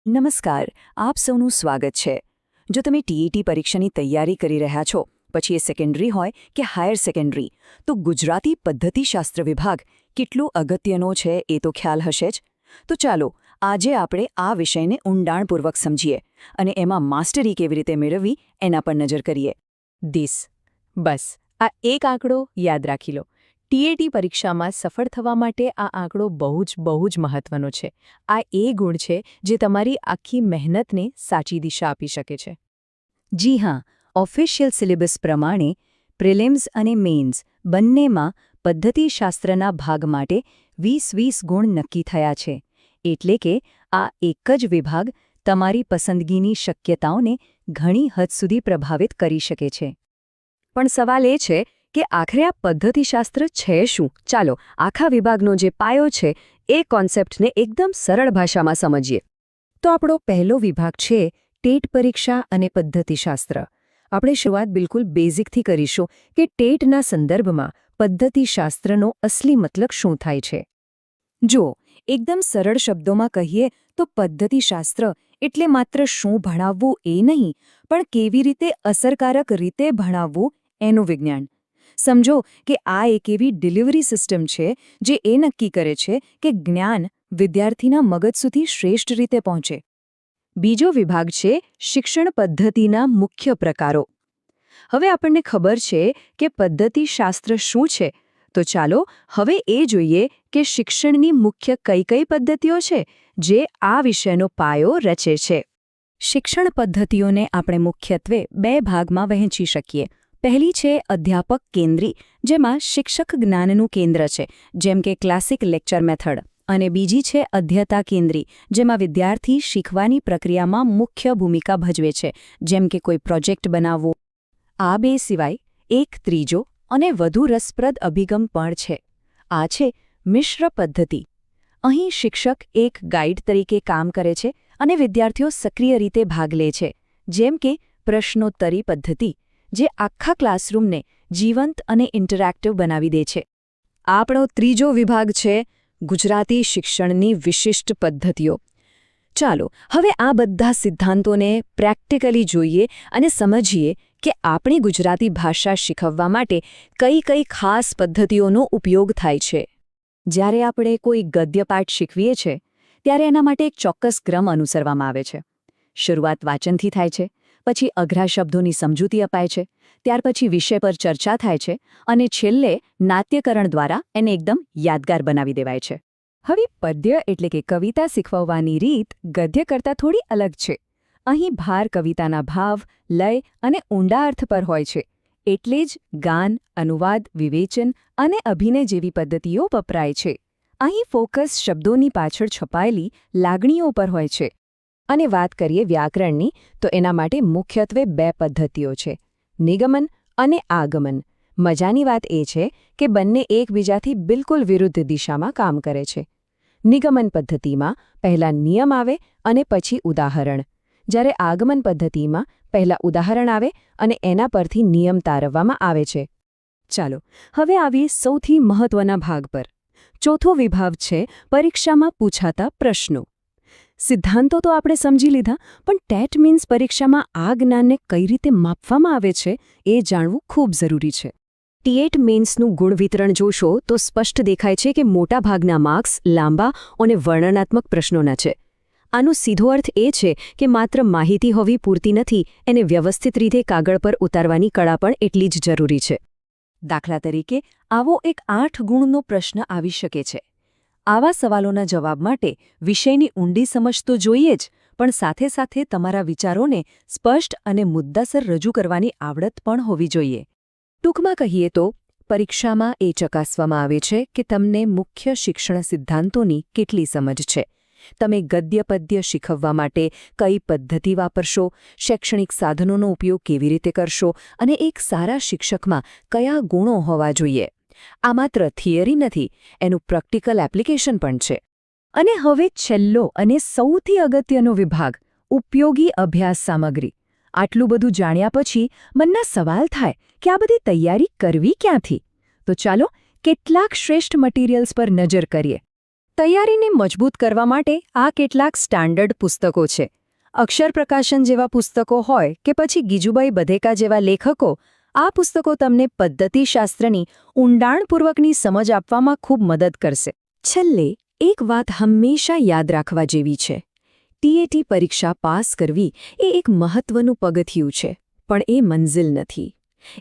નમસ્કાર, આપ સૌનું સ્વાગત છે. જો તમે ટીઈટી પરીક્ષાની તૈયારી કરી રહ્યા છો, પછી એ સેકન્ડરી હોય કે હાયર સેકન્ડરી, તો ગુજરાતી પદ્ધતિશાસ્ત્ર વિભાગ કેટલો અગત્યનો છે એ તો ખ્યાલ હશે જ. તો ચાલો, આજે આપણે આ વિષયને ઊંડાણપૂર્વક સમજીએ અને એમાં માસ્ટરી કેવી રીતે મેળવવી એના પર નજર કરીએ. દિસ બસ આ એક આંકડો યાદ રાખી લો. ટીએટી પરીક્ષામાં સફળ થવા માટે આ આંકડો બહુ જ મહત્વનો છે. આ એ ગુણ છે જે તમારી આખી મહેનતને સાચી દિશા આપી શકે છે. જી હા, ઓફિશિયલ સિલેબસ પ્રમાણે પ્રિલિમ્સ અને મેઇન્સ બંનેમાં પદ્ધતિશાસ્ત્રના ભાગ માટે 20 ગુણ નક્કી થયા છે. એટલે કે આ એક જ વિભાગ તમારી પસંદગીની શક્યતાઓને ઘણી હદ સુધી પ્રભાવિત કરી શકે છે. પણ સવાલ એ છે કે આખરે આ પદ્ધતિશાસ્ત્ર છે શું? ચાલો આખા વિભાગનો જે પાયો છે એ કોન્સેપ્ટને એકદમ સરળ ભાષામાં સમજીએ. તો આપણો પહેલો વિભાગ છે ટેટ પરીક્ષા અને પદ્ધતિશાસ્ત્ર. આપણે શરૂઆત બિલકુલ બેઝિકથી કરીશું કે ટેટના સંદર્ભમાં પદ્ધતિશાસ્ત્રનો અસલી મતલબ શું થાય છે. જો એકદમ સરળ શબ્દોમાં કહીએ તો પદ્ધતિશાસ્ત્ર એટલે માત્ર શું ભણાવવું એ નહીં, પણ કેવી રીતે અસરકારક રીતે ભણાવવું એનું વિજ્ઞાન. સમજો કે આ એક એવી ડિલિવરી સિસ્ટમ છે જે એ નક્કી કરે છે કે જ્ઞાન વિદ્યાર્થીના મગજ સુધી શ્રેષ્ઠ રીતે પહોંચે. બીજો વિભાગ છે શિક્ષણ પદ્ધતિના મુખ્ય પ્રકારો. હવે આપણને ખબર છે કે પદ્ધતિશાસ્ત્ર શું છે, તો ચાલો હવે એ જોઈએ કે શિક્ષણની મુખ્ય કઈ પદ્ધતિઓ છે જે આ વિષયનો પાયો રચે છે. શિક્ષણ પદ્ધતિઓને આપણે મુખ્યત્વે બે ભાગમાં વહેંચી શકીએ. પહેલી છે અધ્યાપક કેન્દ્રી, જેમાં શિક્ષક જ્ઞાનનું કેન્દ્ર છે, જેમ કે ક્લાસિક લેક્ચર મેથડ. અને બીજી છે અધ્યતા કેન્દ્રી, જેમાં વિદ્યાર્થી શીખવાની પ્રક્રિયામાં મુખ્ય ભૂમિકા ભજવે છે, જેમ કે કોઈ પ્રોજેક્ટ બનાવવો. આ બે સિવાય એક ત્રીજો અને વધુ રસપ્રદ અભિગમ પણ છે. આ છે મિશ્ર પદ્ધતિ. અહીં શિક્ષક એક ગાઈડ તરીકે કામ કરે છે અને વિદ્યાર્થીઓ સક્રિય રીતે ભાગ લે છે, જેમ કે પ્રશ્નોત્તરી પદ્ધતિ, જે આખા ક્લાસરૂમને જીવંત અને ઇન્ટરેક્ટિવ બનાવી દે છે. આપણો ત્રીજો વિભાગ છે ગુજરાતી શિક્ષણની વિશિષ્ટ પદ્ધતિઓ. ચાલો હવે આ બધા સિદ્ધાંતોને પ્રેક્ટિકલી જોઈએ અને સમજીએ કે આપણી ગુજરાતી ભાષા શીખવવા માટે કઈ ખાસ પદ્ધતિઓનો ઉપયોગ થાય છે. જ્યારે આપણે કોઈ ગદ્યપાઠ શીખવીએ છીએ, ત્યારે એના માટે એક ચોક્કસ ક્રમ અનુસરવામાં આવે છે. શરૂઆત વાંચનથી થાય છે, પછી અઘરા શબ્દોની સમજૂતી અપાય છે, ત્યાર પછી વિષય પર ચર્ચા થાય છે અને છેલ્લે નાટ્યકરણ દ્વારા એને એકદમ યાદગાર બનાવી દેવાય છે. હવે પદ્ય એટલે કે કવિતા શીખવવાની રીત ગદ્ય કરતાં થોડી અલગ છે. અહીં ભાર કવિતાના ભાવ, લય અને ઊંડા અર્થ પર હોય છે. એટલે જ ગાન, અનુવાદ, વિવેચન અને અભિનય જેવી પદ્ધતિઓ વપરાય છે. અહીં ફોકસ શબ્દોની પાછળ છપાયેલી લાગણીઓ પર હોય છે. અને વાત કરીએ વ્યાકરણની, તો એના માટે મુખ્યત્વે બે પદ્ધતિઓ છે, નિગમન અને આગમન. મજાની વાત એ છે કે બંને એકબીજાથી બિલકુલ વિરુદ્ધ દિશામાં કામ કરે છે. નિગમન પદ્ધતિમાં પહેલા નિયમ આવે અને પછી ઉદાહરણ, જ્યારે આગમન પદ્ધતિમાં પહેલા ઉદાહરણ આવે અને એના પરથી નિયમ તારવવામાં આવે છે. ચાલો હવે આવીએ સૌથી મહત્વના ભાગ પર. ચોથો વિભાગ છે પરીક્ષામાં પૂછાતા પ્રશ્નો. સિદ્ધાંતો તો આપણે સમજી લીધા, પણ ટેટ મીન્સ પરીક્ષામાં આ જ્ઞાનને કઈ રીતે માપવામાં આવે છે એ જાણવું ખૂબ જરૂરી છે. ટીએટ મેઇન્સનું ગુણ વિતરણ જોશો તો સ્પષ્ટ દેખાય છે કે મોટાભાગના માર્ક્સ લાંબા અને વર્ણનાત્મક પ્રશ્નોના છે. આનો સીધો અર્થ એ છે કે માત્ર માહિતી હોવી પૂરતી નથી, એને વ્યવસ્થિત રીતે કાગળ પર ઉતારવાની કળા પણ એટલી જ જરૂરી છે. દાખલા તરીકે આવો એક 8 ગુણનો પ્રશ્ન આવી શકે છે. આવા સવાલોના જવાબ માટે વિષયની ઊંડી સમજ તો જોઈએ જ, પણ સાથે સાથે તમારા વિચારોને સ્પષ્ટ અને મુદ્દાસર રજૂ કરવાની આવડત પણ હોવી જોઈએ. ટૂંકમાં કહીએ તો પરીક્ષામાં એ ચકાસવામાં આવે છે કે તમને મુખ્ય શિક્ષણ સિદ્ધાંતોની કેટલી સમજ છે. તમે ગદ્ય પદ્ય શીખવવા માટે કઈ પદ્ધતિ વાપરશો, શૈક્ષણિક સાધનોનો ઉપયોગ કેવી રીતે કરશો અને એક સારા શિક્ષકમાં કયા ગુણો હોવા જોઈએ. આ માત્ર થિયરી નથી, એનું પ્રેક્ટિકલ એપ્લિકેશન પણ છે. અને હવે છેલ્લો અને સૌથી અગત્યનો વિભાગ, ઉપયોગી અભ્યાસ સામગ્રી. આટલું બધું જાણ્યા પછી મનના સવાલ થાય કે આ બધી તૈયારી કરવી ક્યાંથી? તો ચાલો કેટલાક શ્રેષ્ઠ મટીરિયલ્સ પર નજર કરીએ. તૈયારીને મજબૂત કરવા માટે આ કેટલાક સ્ટાન્ડર્ડ પુસ્તકો છે. અક્ષર પ્રકાશન જેવા પુસ્તકો હોય કે પછી ગીજુભાઈ બધેકા જેવા લેખકો, આ પુસ્તકો તમને પદ્ધતિશાસ્ત્રની ઊંડાણપૂર્વકની સમજ આપવામાં ખૂબ મદદ કરશે. છેલ્લે એક વાત હંમેશા યાદ રાખવા જેવી છે. ટીએટી પરીક્ષા પાસ કરવી એ એક મહત્વનું પગથિયું છે, પણ એ મંઝિલ નથી.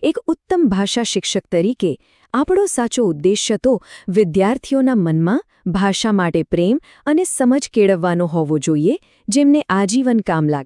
એક ઉત્તમ ભાષા શિક્ષક તરીકે આપણો સાચો ઉદ્દેશ્ય તો વિદ્યાર્થીઓના મનમાં ભાષા માટે પ્રેમ અને સમજ કેળવવાનો હોવો જોઈએ, જેમને આજીવન કામ લાગે.